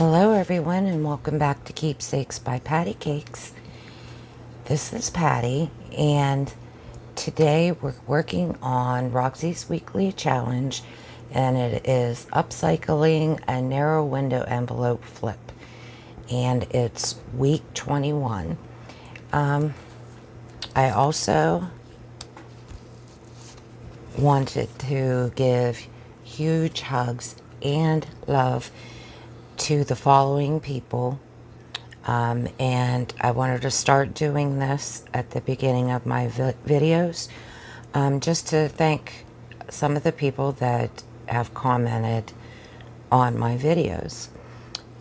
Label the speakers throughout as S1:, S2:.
S1: Hello everyone and welcome back to Keepsakes by Patty Cakes. This is Patty and today we're working on Roxy's weekly challenge and it is upcycling a narrow window envelope flip and it's week 21. I also wanted to give huge hugs and love to the following people, and I wanted to start doing this at the beginning of my videos, just to thank some of the people that have commented on my videos.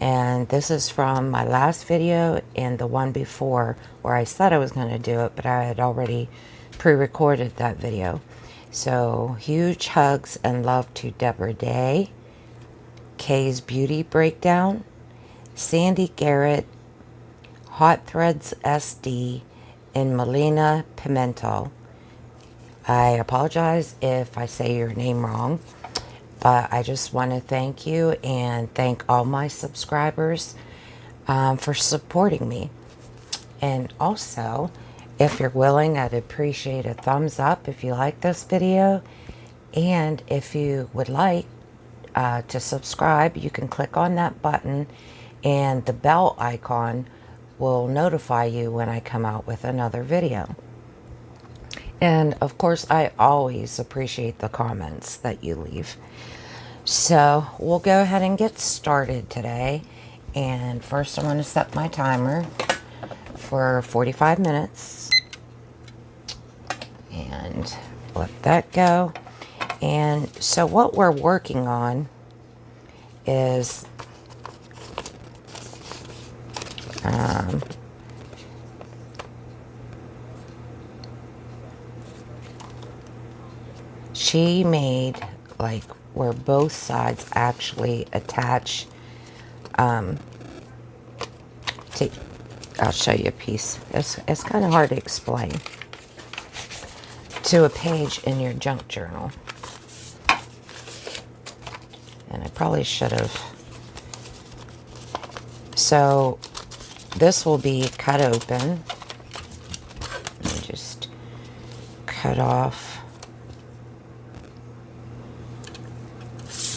S1: And this is from my last video and the one before where I said I was going to do it, but I had already pre-recorded that video. So huge hugs and love to Deborah Day, Kay's Beauty Breakdown, Sandy Garrett, Hot Threads SD, and Melina Pimentel. I apologize if I say your name wrong, but I just want to thank you and thank all my subscribers for supporting me. And also, if you're willing, I'd appreciate a thumbs up if you like this video. And if you would like to subscribe, you can click on that button and the bell icon will notify you when I come out with another video. And of course, I always appreciate the comments that you leave. So we'll go ahead and get started today. And first I'm going to set my timer for 45 minutes and let that go. And so what we're working on is she made like where both sides actually attach to, I'll show you a piece. It's kind of hard to explain, to a page in your junk journal. And I probably should have. So this will be cut open. Let me just cut off.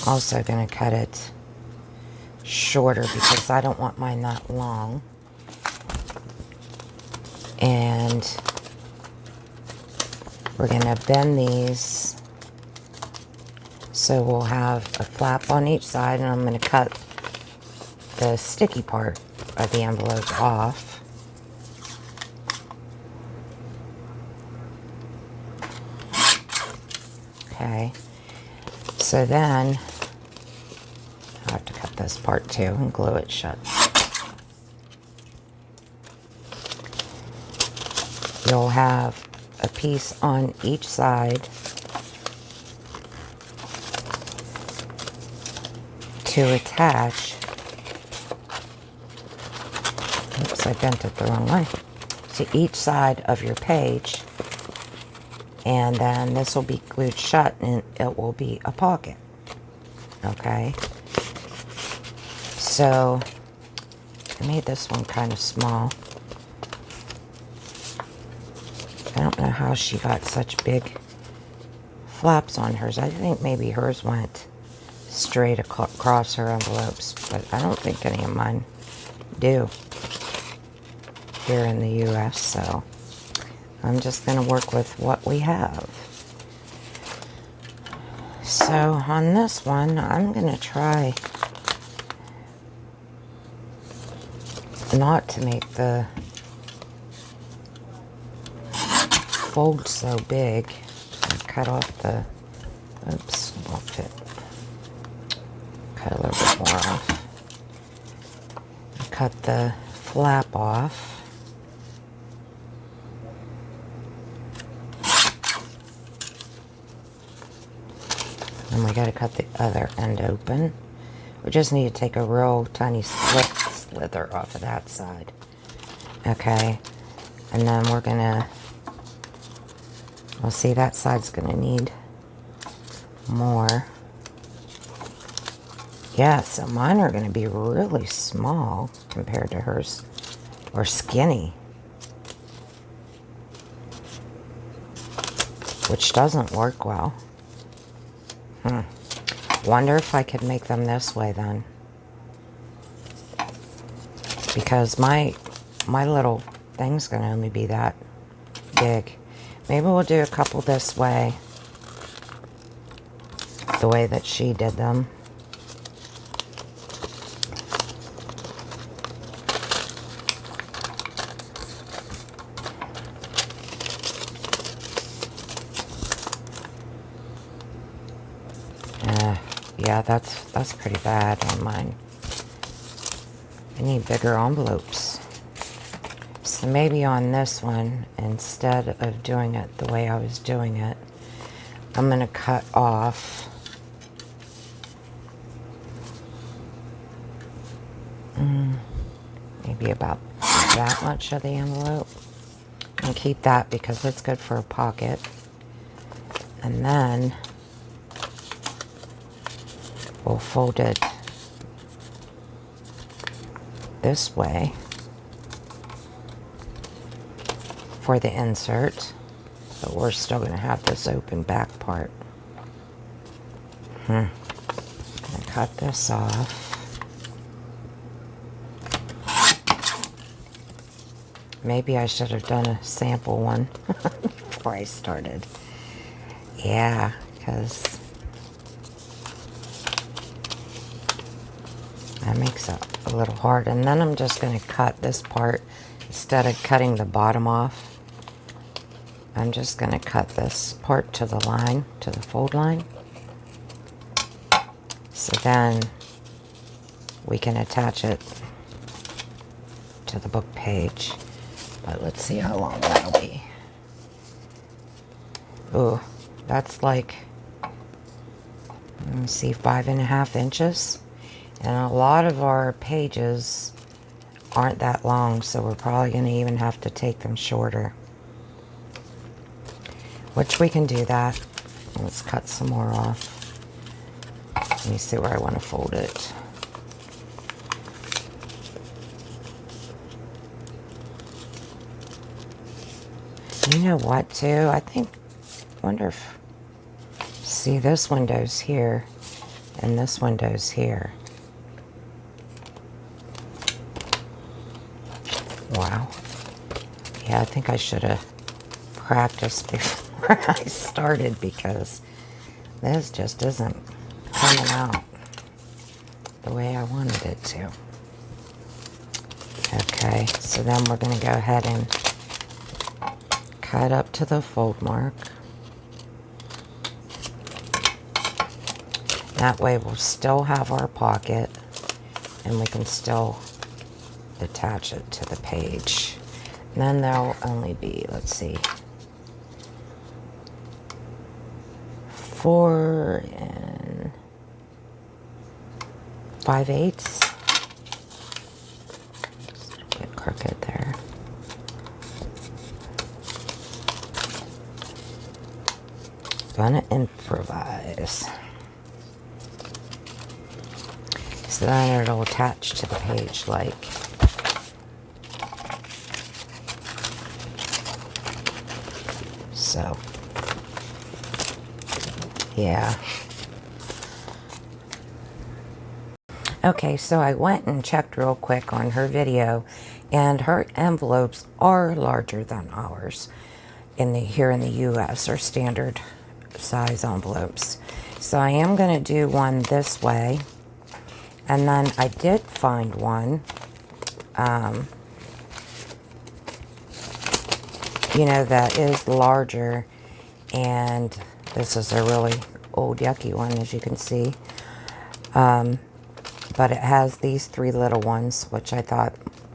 S1: Also going to cut it shorter because I don't want mine that long. And we're going to bend these so we'll have a flap on each side, and I'm going to cut the sticky part of the envelope off. Okay, so then I have to cut this part too and glue it shut. You'll have a piece on each side to attach. Oops, I bent it the wrong way. To each side of your page, and then this will be glued shut and it will be a pocket. Okay, so I made this one kind of small. I don't know how she got such big flaps on hers. I think maybe hers went straight across her envelopes, but I don't think any of mine do here in the US, so I'm just going to work with what we have. So on this one, I'm going to try not to make the fold so big. Cut off the, oops, won't fit. Cut a little bit more off. Cut the flap off. And we got to cut the other end open. We just need to take a real tiny slither off of that side. Okay, and then we're gonna, well, see, that side's gonna need more. Yeah, so mine are going to be really small compared to hers, or skinny, which doesn't work well. Wonder if I could make them this way then, because my little thing's going to only be that big. Maybe we'll do a couple this way, the way that she did them. Yeah, that's pretty bad on mine. I need bigger envelopes. So maybe on this one, instead of doing it the way I was doing it, I'm going to cut off maybe about that much of the envelope. And keep that because it's good for a pocket. And then we'll fold it this way for the insert, but we're still going to have this open back part. I'm going to cut this off. Maybe I should have done a sample one before I started. Yeah, because that makes it a little hard. And then I'm just going to cut this part. Instead of cutting the bottom off, I'm just going to cut this part to the line, to the fold line. So then we can attach it to the book page. But let's see how long that'll be. Ooh, that's like, let me see, 5.5 inches. And a lot of our pages aren't that long, so we're probably going to even have to take them shorter. Which we can do that. Let's cut some more off. Let me see where I want to fold it. You know what, too? I wonder if, see, this window's here, and this window's here. Wow. Yeah, I think I should have practiced before I started, because this just isn't coming out the way I wanted it to. Okay, so then we're going to go ahead and cut up to the fold mark. That way we'll still have our pocket and we can still attach it to the page. And then there'll only be, let's see, 4 5/8. Get crooked there. Gonna improvise. So then it'll attach to the page like so. Yeah. Okay, so I went and checked real quick on her video, and her envelopes are larger than ours here in the US, or standard size envelopes. So I am going to do one this way, and then I did find one, you know, that is larger, and this is a really old yucky one, as you can see. But it has these 3 little ones, which I thought,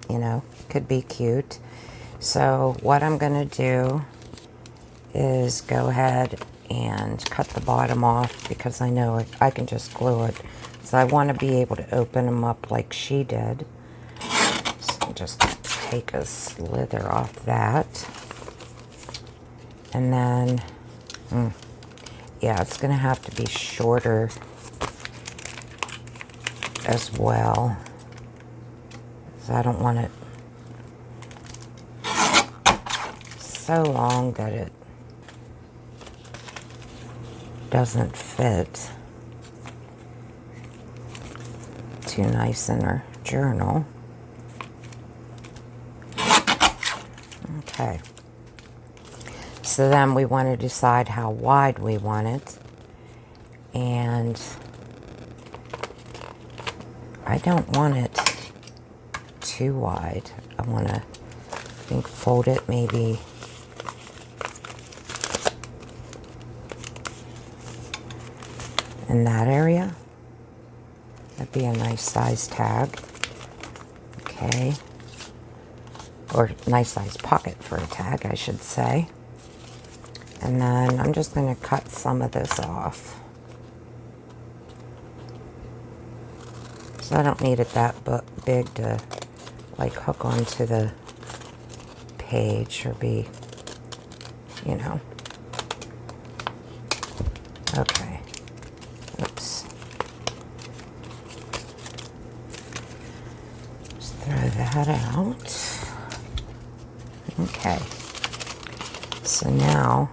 S1: you know, could be cute. So what I'm going to do is go ahead and cut the bottom off, because I know I can just glue it. So I want to be able to open them up like she did. So just take a slither off that. And then, yeah, it's going to have to be shorter as well. So I don't want it so long that it doesn't fit too nice in our journal. Okay. So then we want to decide how wide we want it. And I don't want it too wide. I want to, I think, fold it maybe in that area. That'd be a nice size tag. Okay. Or nice size pocket for a tag, I should say. And then I'm just going to cut some of this off. So I don't need it that big to like hook onto the page or be, you know. Okay. Oops. Just throw that out. Okay. So now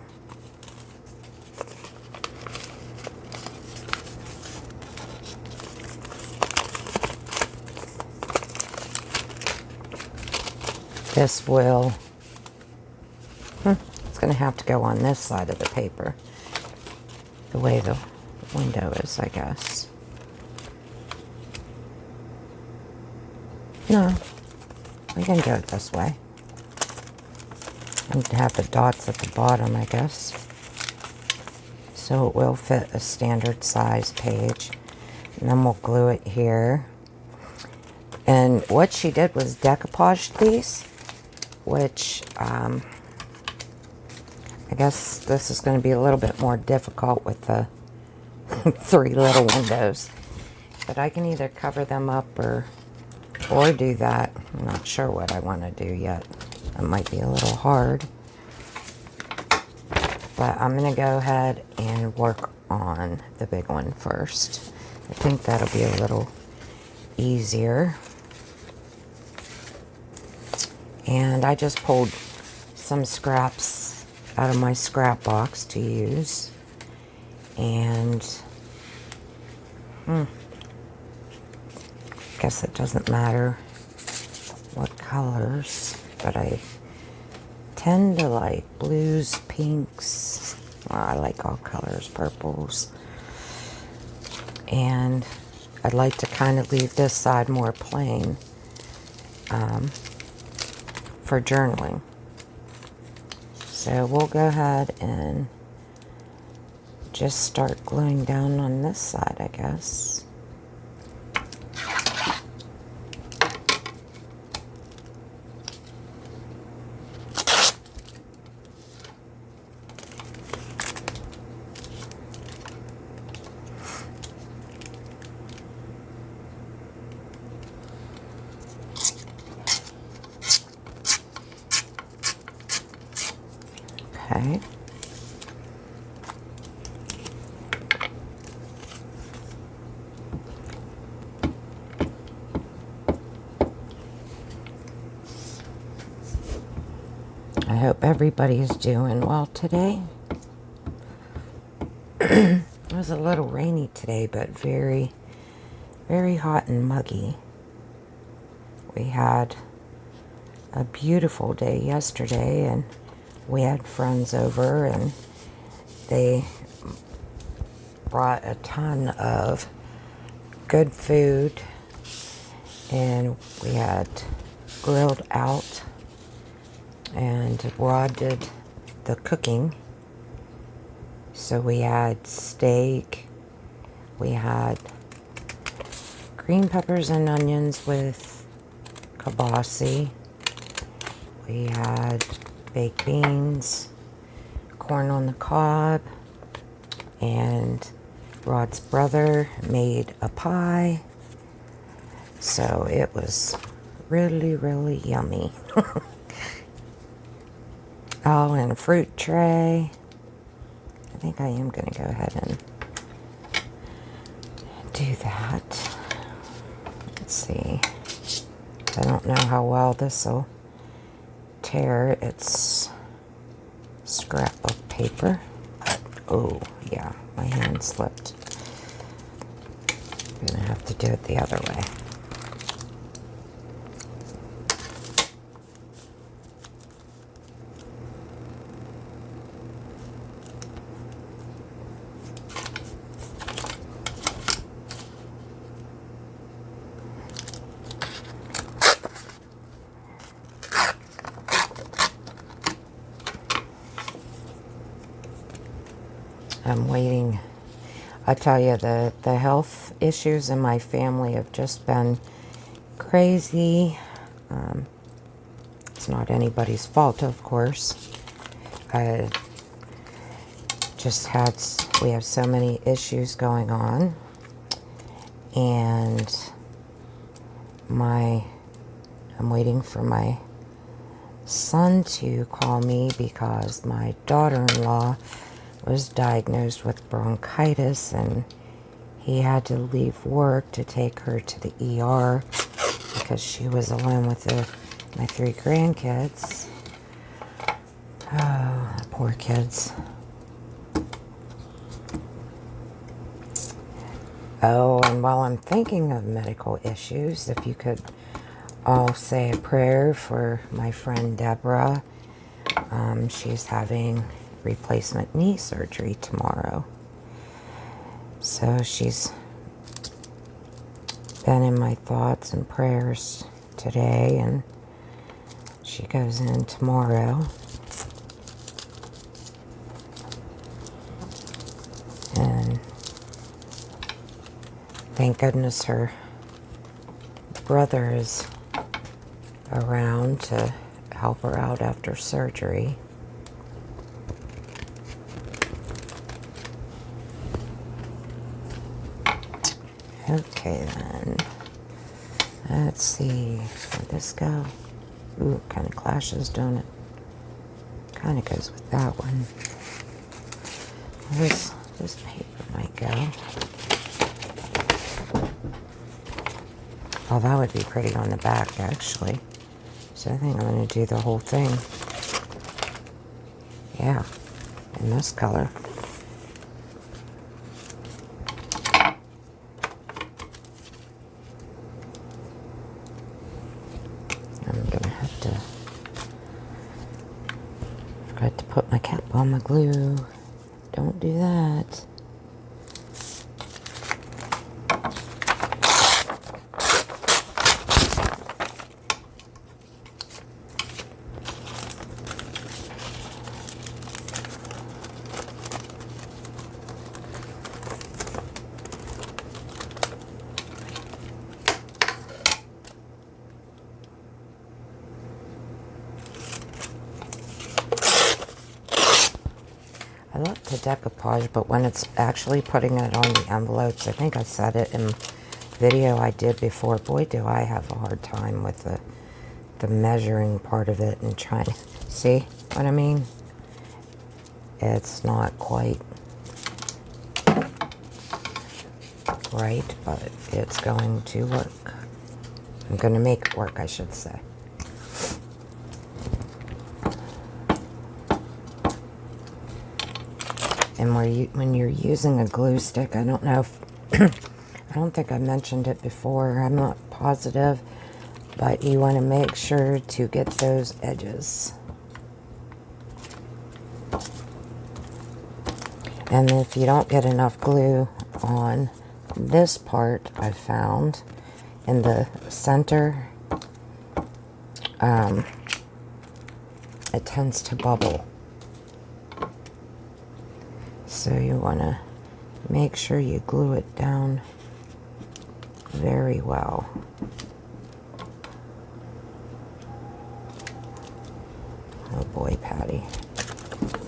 S1: this will, it's going to have to go on this side of the paper, the way the window is, I guess. No, we can do it this way. And have the dots at the bottom, I guess. So it will fit a standard size page. And then we'll glue it here. And what she did was decoupaged these, which I guess this is going to be a little bit more difficult with the 3 little windows. But I can either cover them up or do that. I'm not sure what I want to do yet. It might be a little hard. But I'm going to go ahead and work on the big one first. I think that'll be a little easier. And I just pulled some scraps out of my scrap box to use. And guess it doesn't matter what colors, but I tend to like blues, pinks. Well, I like all colors, purples. And I'd like to kind of leave this side more plain for journaling. So we'll go ahead and just start gluing down on this side, I guess. Okay. I hope everybody is doing well today. It was a little rainy today, but very, very hot and muggy. We had a beautiful day yesterday, and we had friends over, and they brought a ton of good food, and we had grilled out, and Rod did the cooking. So we had steak, we had green peppers and onions with kibasi, we had baked beans, corn on the cob, and Rod's brother made a pie. So it was really, really yummy. Oh, and a fruit tray. I think I am going to go ahead and do that. see. I don't know how well this will tear. It's scrap of paper. Oh, yeah, my hand slipped. I'm gonna have to do it the other way. I'm waiting. I tell you, the health issues in my family have just been crazy. It's not anybody's fault, of course. I just had, we have so many issues going on. And I'm waiting for my son to call me because my daughter-in-law was diagnosed with bronchitis and he had to leave work to take her to the ER because she was alone with my 3 grandkids. Oh, poor kids. Oh, and while I'm thinking of medical issues, if you could all say a prayer for my friend Deborah. She's having replacement knee surgery tomorrow. So she's been in my thoughts and prayers today, and she goes in tomorrow. And thank goodness her brother is around to help her out after surgery. Okay then, let's see, where'd this go? Ooh, it kind of clashes, don't it? Kind of goes with that one. This paper might go. Oh, that would be pretty on the back, actually. So I think I'm going to do the whole thing. Yeah, in this color. I'm going to have to... Forgot to put my cap on my glue. Don't do that. I love to decoupage, but when it's actually putting it on the envelopes, I think I said it in video I did before, boy do I have a hard time with the measuring part of it and trying to, see what I mean? It's not quite right, but it's going to work. I'm going to make it work, I should say. And when you're using a glue stick, I don't know if, I don't think I mentioned it before, I'm not positive, but you want to make sure to get those edges. And if you don't get enough glue on this part, I found, in the center, it tends to bubble. So you want to make sure you glue it down very well. Oh boy, Patty.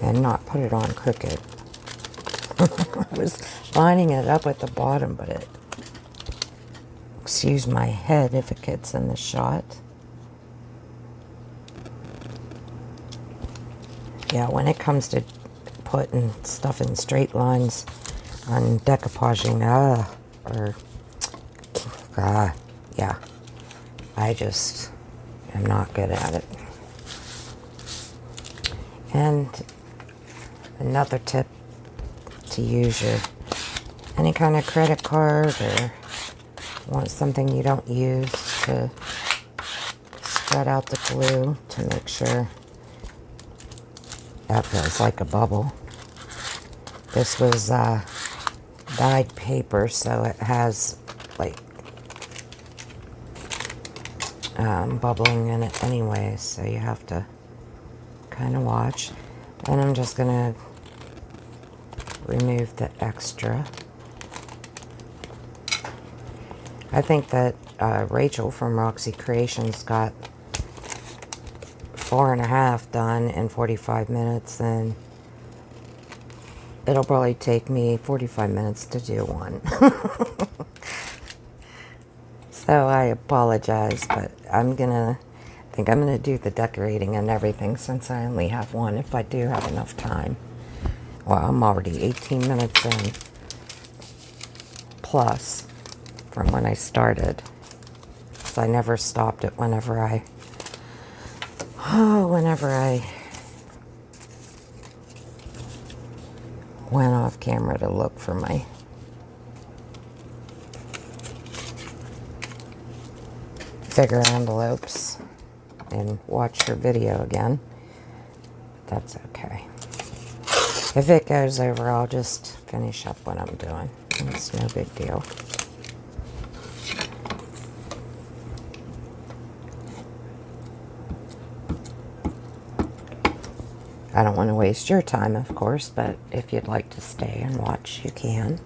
S1: And not put it on crooked. I was lining it up at the bottom, but it, excuse my head if it gets in the shot. Yeah, when it comes to putting stuff in straight lines on decoupaging, yeah, I just am not good at it. And another tip, to use your any kind of credit card or want something you don't use, to spread out the glue to make sure that feels like a bubble. This was dyed paper, so it has like bubbling in it anyway, so you have to kind of watch. And I'm just gonna remove the extra. I think that Rachel from Roxy Creations got 4.5 done in 45 minutes, and it'll probably take me 45 minutes to do one. So I apologize, but I think I'm gonna do the decorating and everything, since I only have one, if I do have enough time. Well, I'm already 18 minutes in plus from when I started, so I never stopped it whenever I went off camera to look for my bigger envelopes and watch her video again. That's okay. If it goes over, I'll just finish up what I'm doing. It's no big deal. I don't want to waste your time, of course, but if you'd like to stay and watch, you can.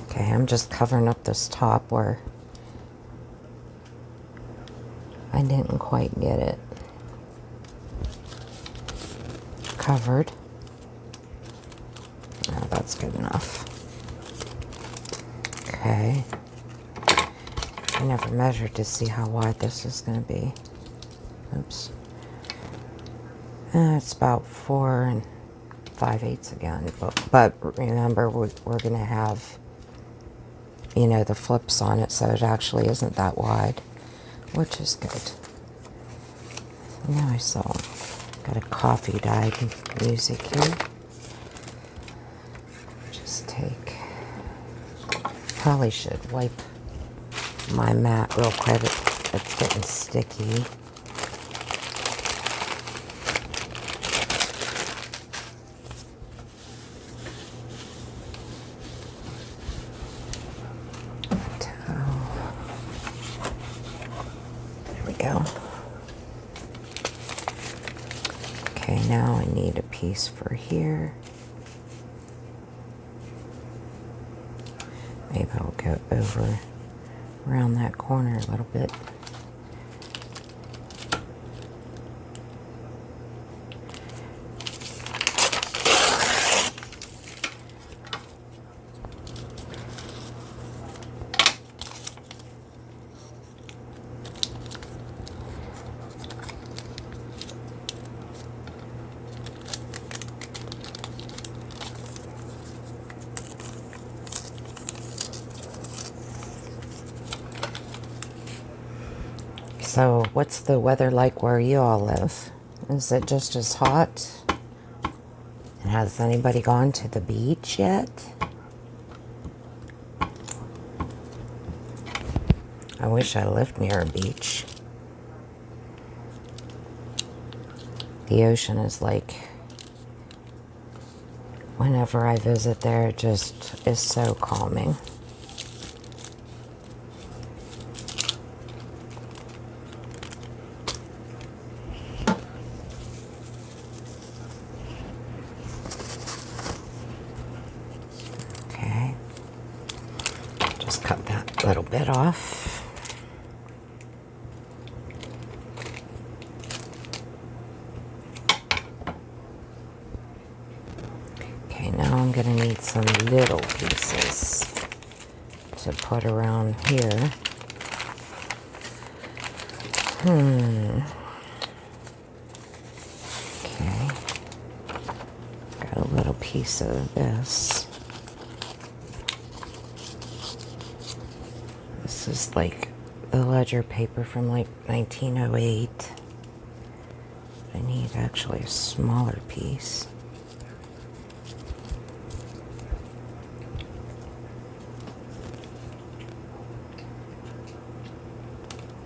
S1: Okay, I'm just covering up this top where I didn't quite get it covered. Oh, that's good enough. Okay. I never measured to see how wide this is going to be. Oops. It's about 4 5/8 again. But remember, we're going to have, you know, the flips on it, so it actually isn't that wide, which is good. Now I saw, got a coffee dyed music here. Just take, probably should wipe my mat real quick. It's getting sticky. Okay, now I need a piece for here. Maybe I'll go over around that corner a little bit. So, what's the weather like where you all live? Is it just as hot? And has anybody gone to the beach yet? I wish I lived near a beach. The ocean is like, whenever I visit there, it just is so calming. Cut that little bit off. Okay, now I'm going to need some little pieces to put around here. Okay. Got a little piece of this. This is like the ledger paper from like 1908. I need actually a smaller piece.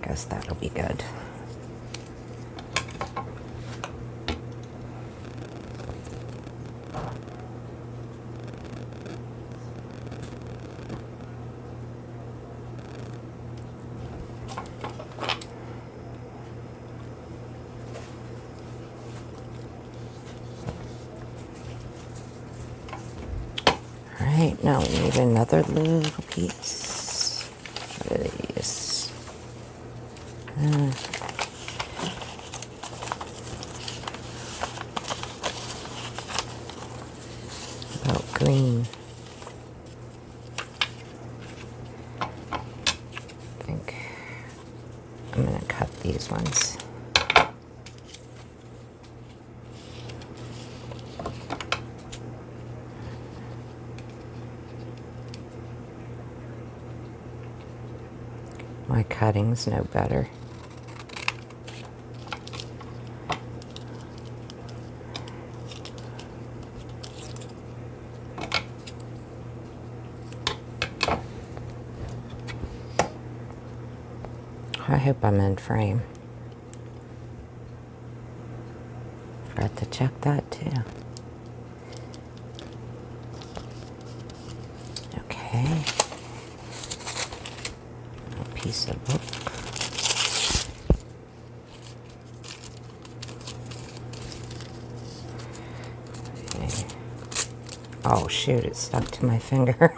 S1: Guess that'll be good. Alright, now we need another little piece. What are these? About green. I think I'm going to cut these ones. My cutting's no better. I hope I'm in frame. Forgot to check that too. Okay. A piece of book. Okay. Oh shoot, it stuck to my finger.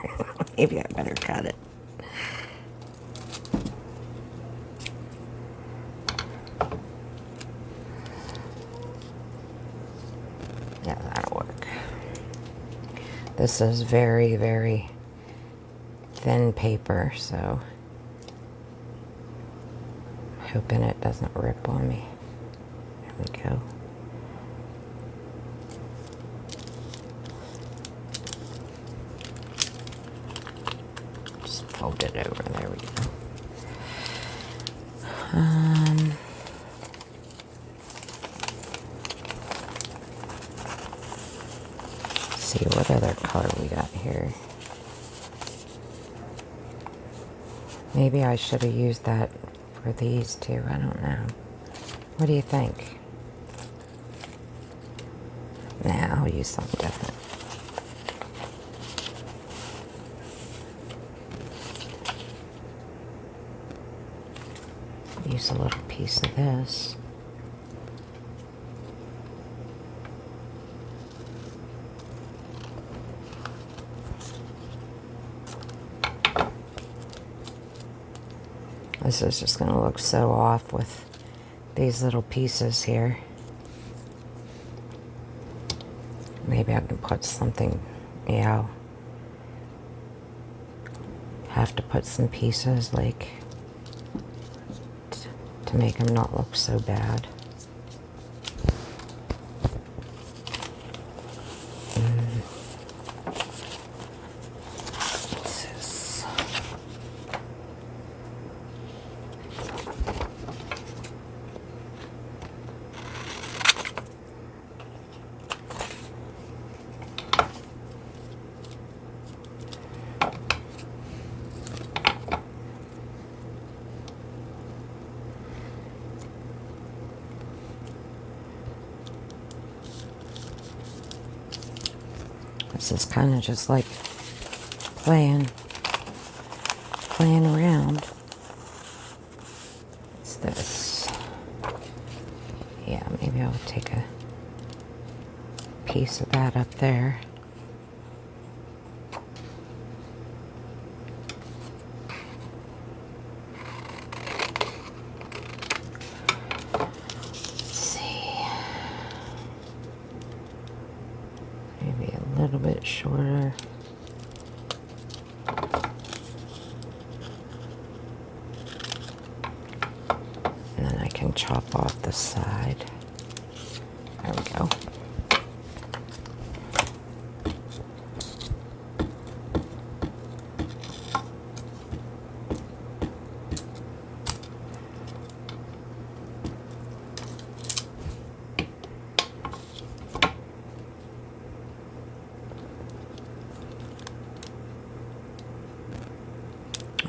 S1: Maybe I better cut it. Yeah, that'll work. This is very, very thin paper, so I'm hoping it doesn't rip on me. There we go. Just fold it over. There we go. See what other color we got here. Maybe I should have used that for these two. I don't know. What do you think? Nah, I'll use something different. Use a little piece of this. This is just going to look so off with these little pieces here. Maybe I can put something, yeah. Have to put some pieces like to make them not look so bad. What's this? This is kind of just like playing around. What's this? Yeah, maybe I'll take a piece of that up there. A little bit shorter. And then I can chop off the side. There we go.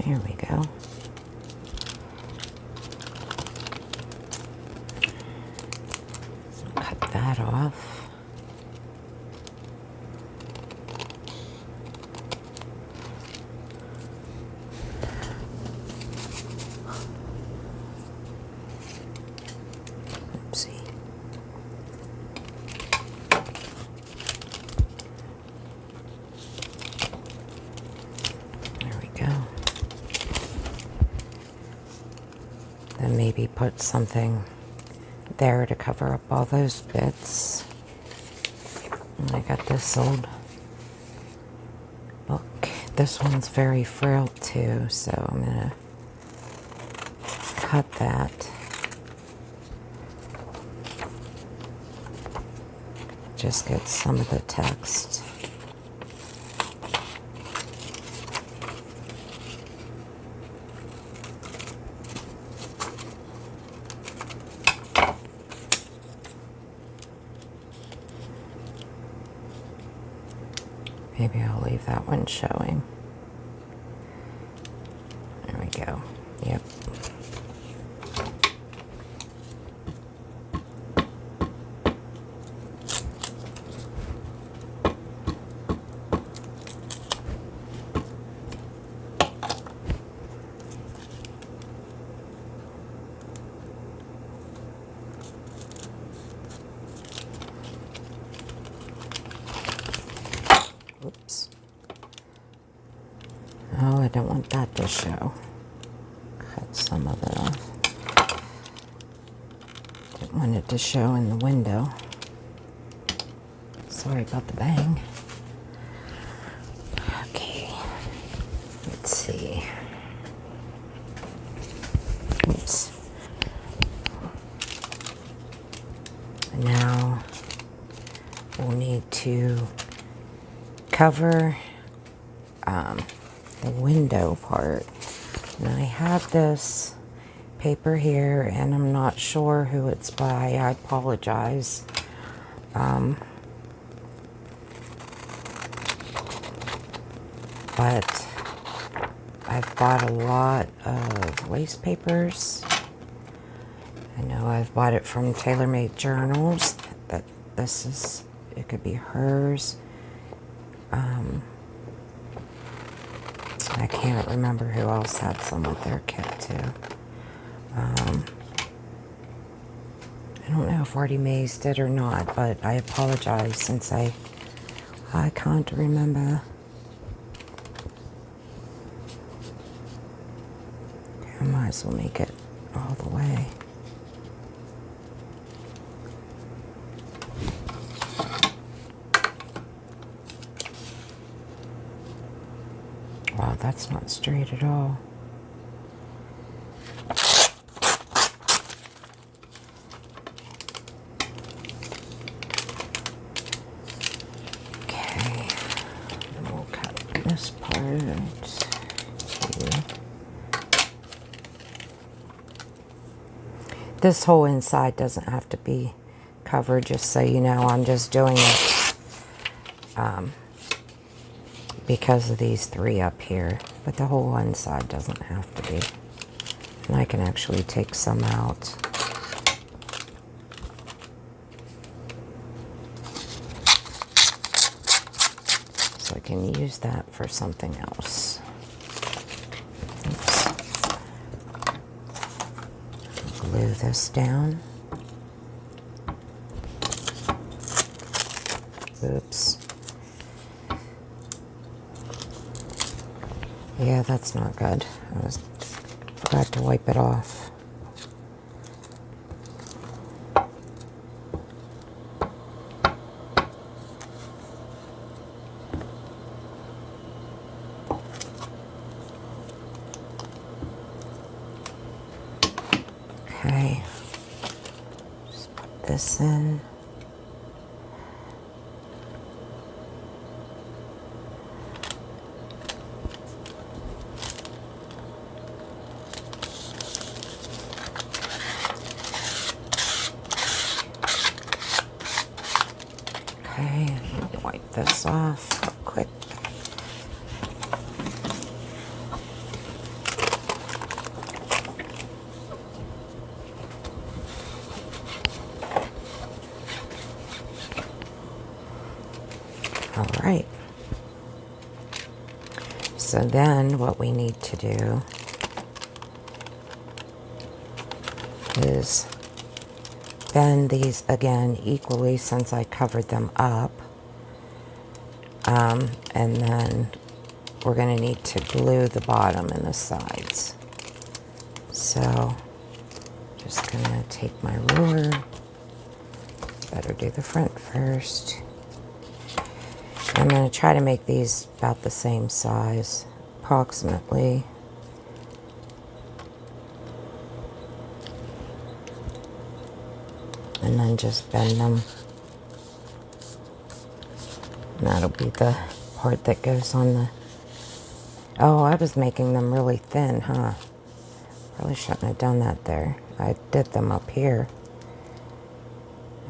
S1: There we go. Cut that off. Oopsie. There we go. Then maybe put something there to cover up all those bits. And I got this old book. This one's very frail too, so I'm gonna cut that. Just get some of the text. Maybe I'll leave that one showing. There we go. Yep. Oops. Oh, I don't want that to show. Cut some of it off. Didn't want it to show in the window. Sorry about the bang. Okay. Let's see. Oops. Now we'll need to cover the window part. And I have this paper here, and I'm not sure who it's by. I apologize. But I've bought a lot of waste papers. I know I've bought it from TaylorMade Journals. That this is, it could be hers. I can't remember who else had some with their kit too. I don't know if Artie Mays did or not, but I apologize since I can't remember. Okay, I might as well make it all the way. Wow, that's not straight at all. Okay, and we'll cut this part here. This whole inside doesn't have to be covered, just so you know. I'm just doing it because of these three up here, but the whole inside doesn't have to be. And I can actually take some out. So I can use that for something else. Oops. Glue this down. Oops. Yeah, that's not good. I forgot to wipe it off. Okay. Just put this in. Okay, let me wipe this off real quick. So then what we need to do is bend these again equally since I covered them up. And then we're going to need to glue the bottom and the sides. So just going to take my ruler. Better do the front first. I'm going to try to make these about the same size, approximately. And then just bend them. And that'll be the part that goes on the... Oh, I was making them really thin, huh? Probably shouldn't have done that there. I did them up here.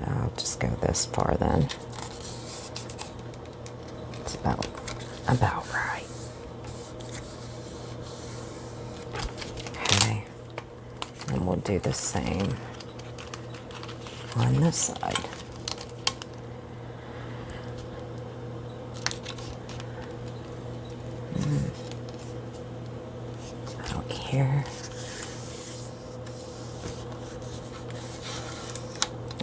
S1: I'll just go this far then. It's about right. Okay. And we'll do the same on this side. Out here.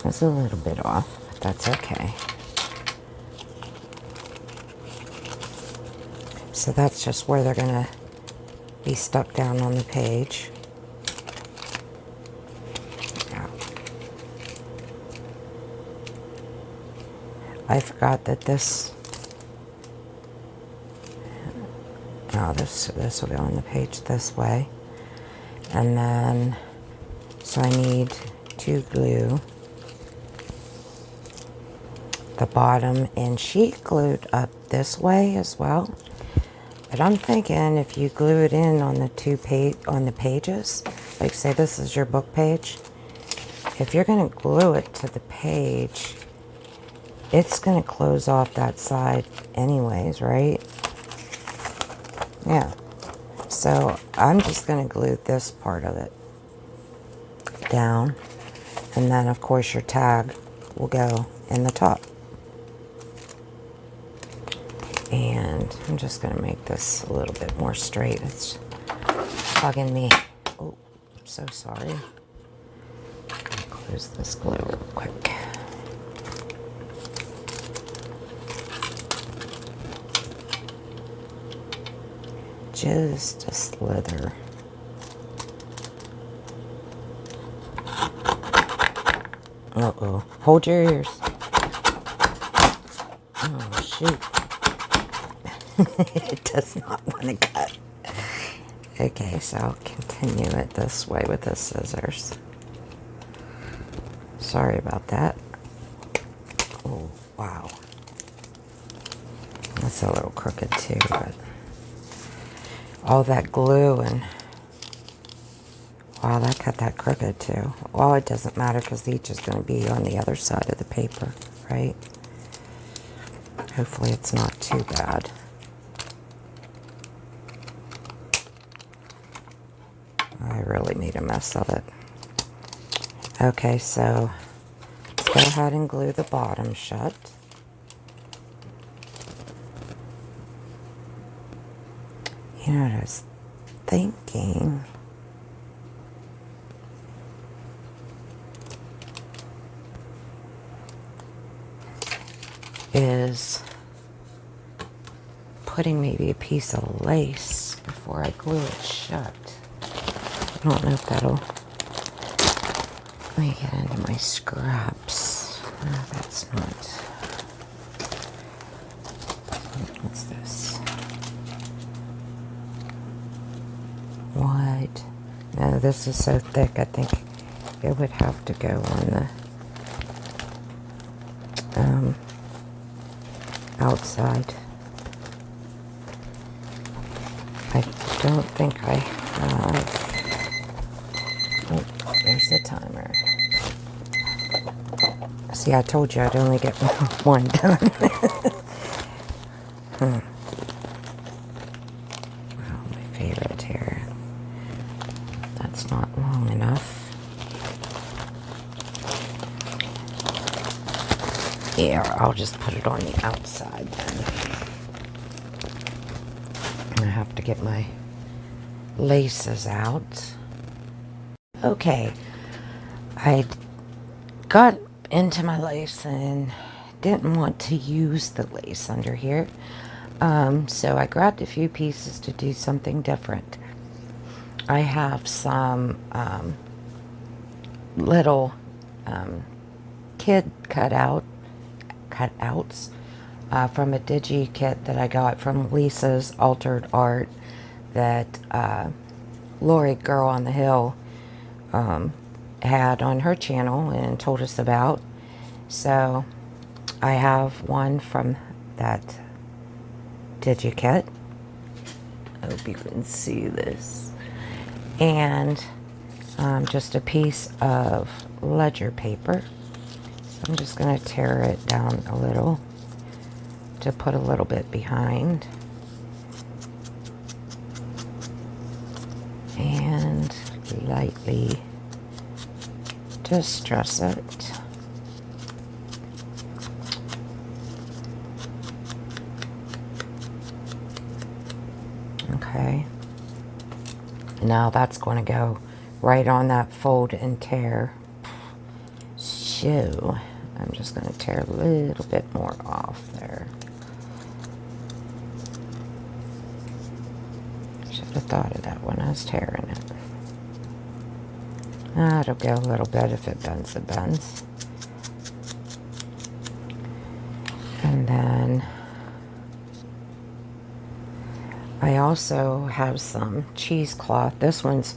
S1: It's a little bit off, but that's okay. So that's just where they're gonna be stuck down on the page. Yeah. I forgot that this, oh, this will go on the page this way. And then, so I need to glue the bottom and sheet glued up this way as well. But I'm thinking if you glue it in on the pages, like say this is your book page, if you're going to glue it to the page, it's going to close off that side anyways, right? Yeah. So I'm just going to glue this part of it down, and then of course your tag will go in the top. And I'm just going to make this a little bit more straight. It's bugging me. Oh, I'm so sorry. I'm going to close this glue real quick. Just a slither. Uh-oh. Hold your ears. Oh, shoot. It does not want to cut. Okay, so I'll continue it this way with the scissors. Sorry about that. Oh, wow. That's a little crooked too, but all that glue and... Wow, that cut that crooked too. Well, it doesn't matter because each is going to be on the other side of the paper, right? Hopefully it's not too bad. I really made a mess of it. Okay, so let's go ahead and glue the bottom shut. You know what I was thinking? Is putting maybe a piece of lace before I glue it shut. I don't know if that'll... Let me get into my scraps. No, that's not... What's this? What? No, this is so thick, I think it would have to go on the... outside. I don't think I have... Oh, there's the timer. See, I told you I'd only get one done. Oh, my favorite here. That's not long enough. Yeah, I'll just put it on the outside then. I have to to get my laces out. Okay, I got into my lace and didn't want to use the lace under here. So I grabbed a few pieces to do something different. I have some little kid cutouts from a digi kit that I got from Lisa's Altered Art that Lori Girl on the Hill had on her channel and told us about. So I have one from that digi kit. I hope you can see this. And just a piece of ledger paper. So I'm just going to tear it down a little to put a little bit behind. And lightly distress it. Okay. Now that's going to go right on that fold and tear. So I'm just going to tear a little bit more off there. Should have thought of that when I was tearing it. It'll go a little bit. If it bends, it bends. And then I also have some cheesecloth. This one's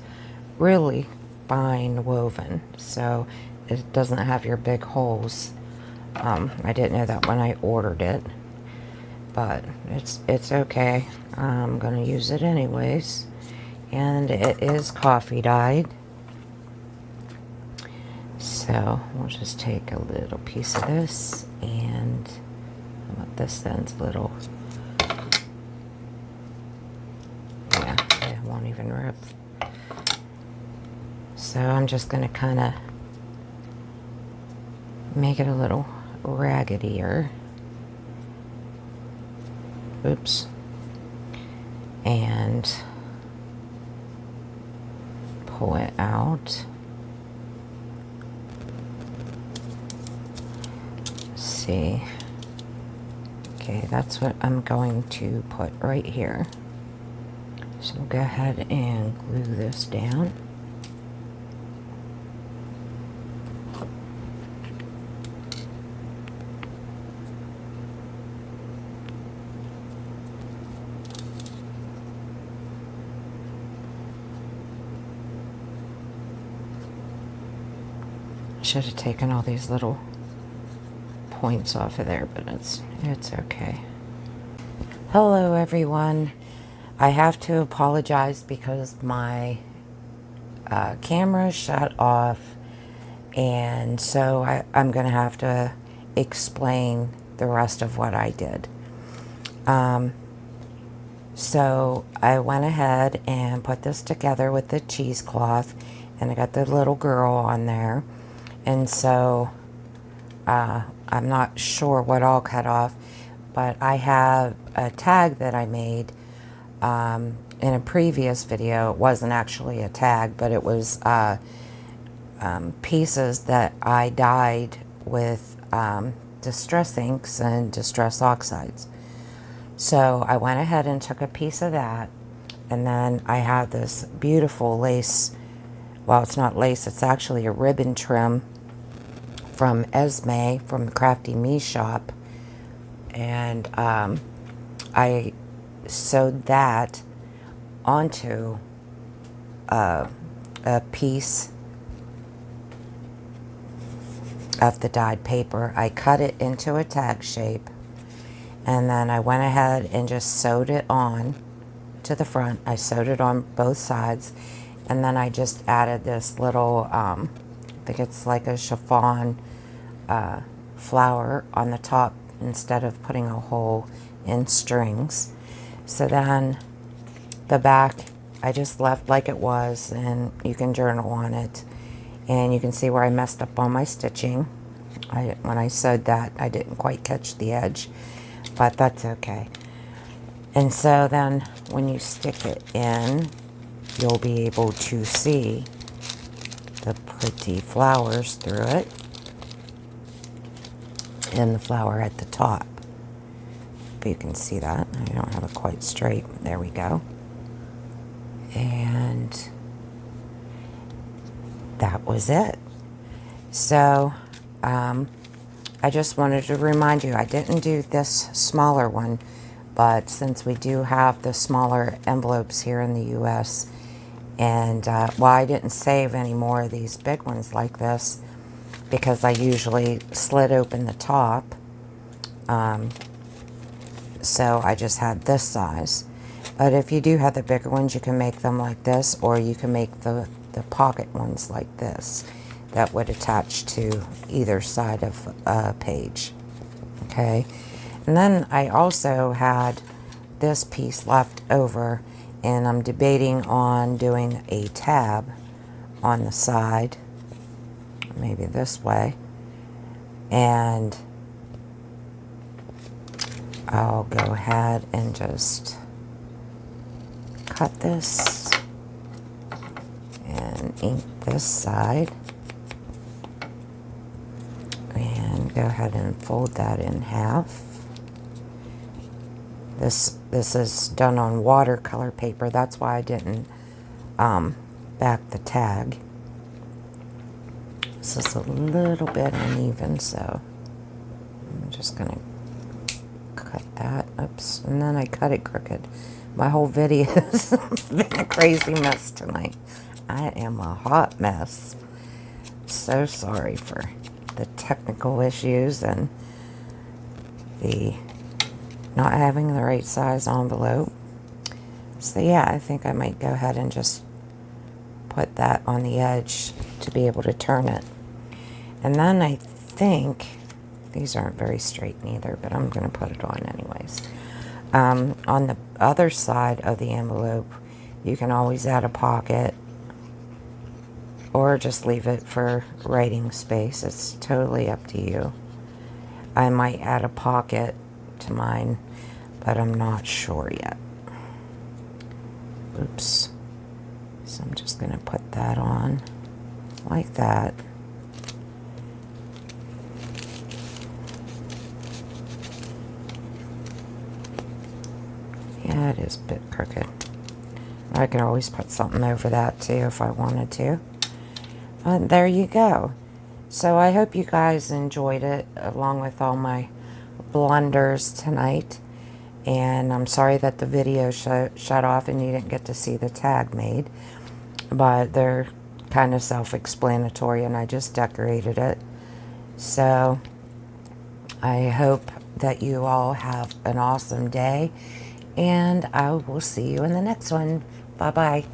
S1: really fine woven, so it doesn't have your big holes. I didn't know that when I ordered it, but it's okay. I'm gonna use it anyways, and it is coffee dyed. So we'll just take a little piece of this, and this end's little. Yeah, it won't even rip. So I'm just going to kind of make it a little raggedier. Oops. And pull it out. Let's see. Okay, that's what I'm going to put right here. So we'll go ahead and glue this down. Should have taken all these little points off of there, but it's okay. Hello everyone. I have to apologize because my camera shut off, and so I'm gonna have to explain the rest of what I did. So I went ahead and put this together with the cheesecloth, and I got the little girl on there. And so I'm not sure what all cut off, but I have a tag that I made in a previous video. It wasn't actually a tag, but it was pieces that I dyed with distress inks and distress oxides. So I went ahead and took a piece of that, and then I have this beautiful lace. Well, it's not lace, it's actually a ribbon trim from Esme from the Crafty Me shop, and I sewed that onto a piece of the dyed paper. I cut it into a tag shape, and then I went ahead and just sewed it on to the front. I sewed it on both sides, and then I just added this little I think it's like a chiffon flower on the top instead of putting a hole in strings. So then the back I just left like it was, and you can journal on it, and you can see where I messed up on my stitching. When I sewed that, I didn't quite catch the edge, but that's okay. And so then when you stick it in, you'll be able to see the pretty flowers through it and the flower at the top. If you can see that. I don't have it quite straight. There we go. And that was it. So I just wanted to remind you, I didn't do this smaller one, but since we do have the smaller envelopes here in the US, and well, I didn't save any more of these big ones like this because I usually slit open the top. So I just had this size. But if you do have the bigger ones, you can make them like this, or you can make the pocket ones like this that would attach to either side of a page. Okay. And then I also had this piece left over, and I'm debating on doing a tab on the side, maybe this way, and I'll go ahead and just cut this and ink this side and go ahead and fold that in half. This is done on watercolor paper. That's why I didn't back the tag. This is a little bit uneven, so I'm just gonna cut that. Oops, and then I cut it crooked. My whole video has been a crazy mess tonight. I am a hot mess. So sorry for the technical issues and the not having the right size envelope. So yeah, I think I might go ahead and just put that on the edge to be able to turn it. And then I think, these aren't very straight neither, but I'm going to put it on anyways. On the other side of the envelope, you can always add a pocket or just leave it for writing space. It's totally up to you. I might add a pocket to mine, but I'm not sure yet. Oops. So I'm just going to put that on like that. Yeah, it is a bit crooked. I could always put something over that too if I wanted to. But there you go. So I hope you guys enjoyed it along with all my blunders tonight. And I'm sorry that the video shut off and you didn't get to see the tag made. But they're kind of self-explanatory and I just decorated it. So I hope that you all have an awesome day. And I will see you in the next one. Bye-bye.